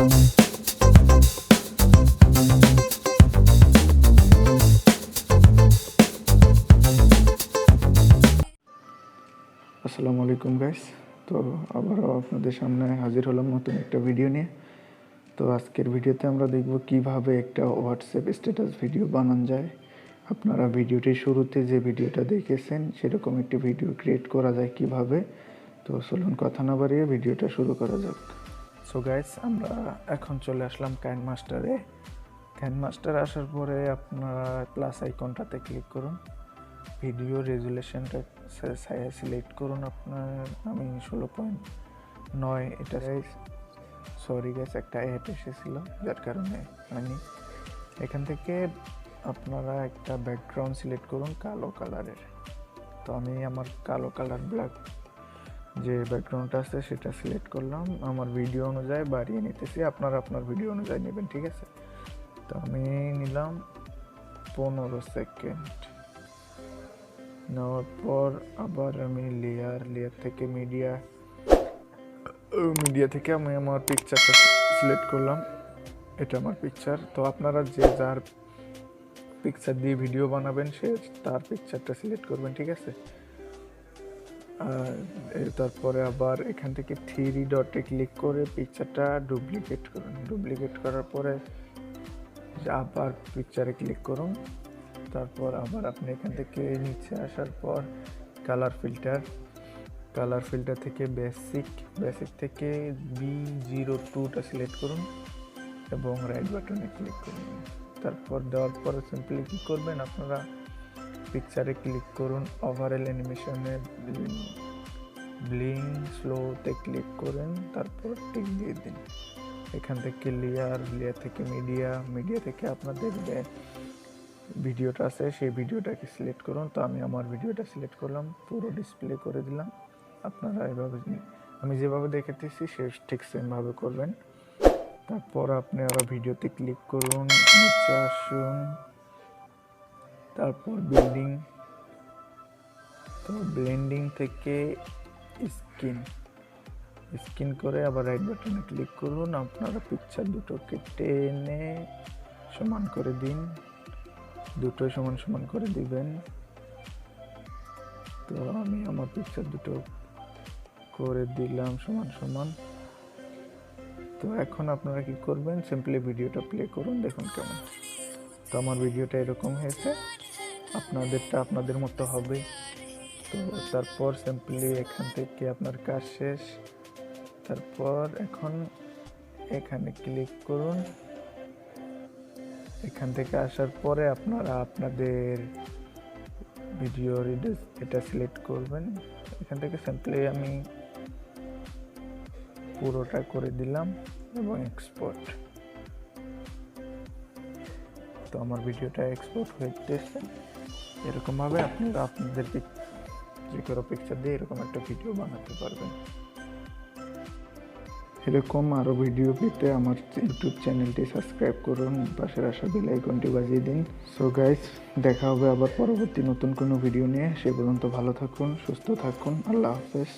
আসসালামু আলাইকুম গাইস। তো আবারও আপনাদের সামনে হাজির হলাম নতুন একটা ভিডিও নিয়ে। তো আজকের ভিডিওতে আমরা দেখব কিভাবে একটা হোয়াটসঅ্যাপ স্ট্যাটাস ভিডিও বানানো যায়। আপনারা ভিডিওটির শুরুতে যে ভিডিওটা দেখেছেন সেরকম একটি ভিডিও ক্রিয়েট করা যায় কিভাবে। তো চলুন কথা না বাড়িয়ে ভিডিওটা শুরু করা যাক। সো গাইস, আমরা এখন চলে আসলাম কাইনমাস্টারে। কাইনমাস্টার আসার পরে আপনারা প্লাস আইকনটাতে ক্লিক করুন, ভিডিও রেজুলেশনটা সিলেক্ট করুন। আমি 16.9 এটা সরি গাইস, একটা অ্যাপ এসেছিল যার কারণে হয়নি। এখান থেকে আপনারা একটা ব্যাকগ্রাউন্ড সিলেক্ট করুন কালো কালারের। তো আমি আমার কালো কালার ব্ল্যাক যে ব্যাকগ্রাউন্ডটা আছে সেটা সিলেক্ট করলাম। আমার ভিডিও অনুযায়ী বাড়িয়ে নিতেছি, আপনারা আপনার ভিডিও অনুযায়ী নেবেন, ঠিক আছে। তো আমি নিলাম 15 সেকেন্ড। নেওয়ার পর আবার আমি লেয়ার থেকে মিডিয়া থেকে আমি আমার পিকচারটা সিলেক্ট করলাম। এটা আমার পিকচার। তো আপনারা যে যার পিকচার দিয়ে ভিডিও বানাবেন সে তার পিকচারটা সিলেক্ট করবেন, ঠিক আছে। আর তারপরে আবার এখান থেকে 3 ডটে ক্লিক করে পিকচারটা ডুপ্লিকেট করুন। ডুপ্লিকেট করার পরে আবার পিকচারে ক্লিক করুন। তারপর আবার আপনি এখান থেকে নিচে আসার পর কালার ফিল্টার থেকে বেসিক থেকে B02টা সিলেক্ট করুন এবং রাইট বাটনে ক্লিক করুন। তারপর দেওয়ার পরে সিম্পলি কী করবেন, আপনারা পিকচারে ক্লিক করুন, ওভারঅল অ্যানিমেশনের ব্লিং স্লোতে ক্লিক করেন, তারপর টিক দিয়ে দিন। এখান থেকে লেয়ার থেকে মিডিয়া থেকে আপনাদের ভিডিওটা আছে সেই ভিডিওটাকে সিলেক্ট করুন। তো আমি আমার ভিডিওটা সিলেক্ট করলাম, পুরো ডিসপ্লে করে দিলাম। আপনারা এভাবে আমি যেভাবে দেখাতেছি সে ঠিক সেমভাবে করবেন। তারপর আপনি আরও ভিডিওতে ক্লিক করুন, নিচে আসুন, তারপর ব্লেন্ডিং থেকে স্কিন করে আবার রাইট বাটনে ক্লিক করুন। আপনারা পিকচার দুটোকে টেনে সমান করে দিন, দুটোই সমান করে দিবেন। তো আমি আমার পিকচার দুটো করে দিলাম সমান। তো এখন আপনারা কি করবেন, সিম্পলি ভিডিওটা প্লে করুন, দেখুন কেমন। তো আমার ভিডিওটা এরকম হয়েছে, আপনাদেরটা আপনাদের মতো হবে। তো তারপর সিম্পলি এখান থেকে আপনার কাজ শেষ। তারপর এখন এখানে ক্লিক করুন। এখান থেকে আসার পরে আপনারা আপনাদের ভিডিও এটা সিলেক্ট করবেন। এখান থেকে সিম্পলি আমি পুরোটা করে দিলাম এবং এক্সপোর্ট। তো আমার ভিডিওটা এক্সপোর্ট হয়েছে। এরকমভাবে আপনারা আপনাদের যে কোনো পিকচার দিয়ে এরকম একটা ভিডিও বানাতে পারবেন। এরকম আরও ভিডিও পেতে আমার ইউটিউব চ্যানেলটি সাবস্ক্রাইব করুন, পাশের আসা বেল আইকনটি বাজিয়ে দিন। সো গাইস, দেখা হবে আবার পরবর্তী নতুন কোনো ভিডিও নিয়ে। সে পর্যন্ত ভালো থাকুন, সুস্থ থাকুন, আল্লাহ হাফেজ।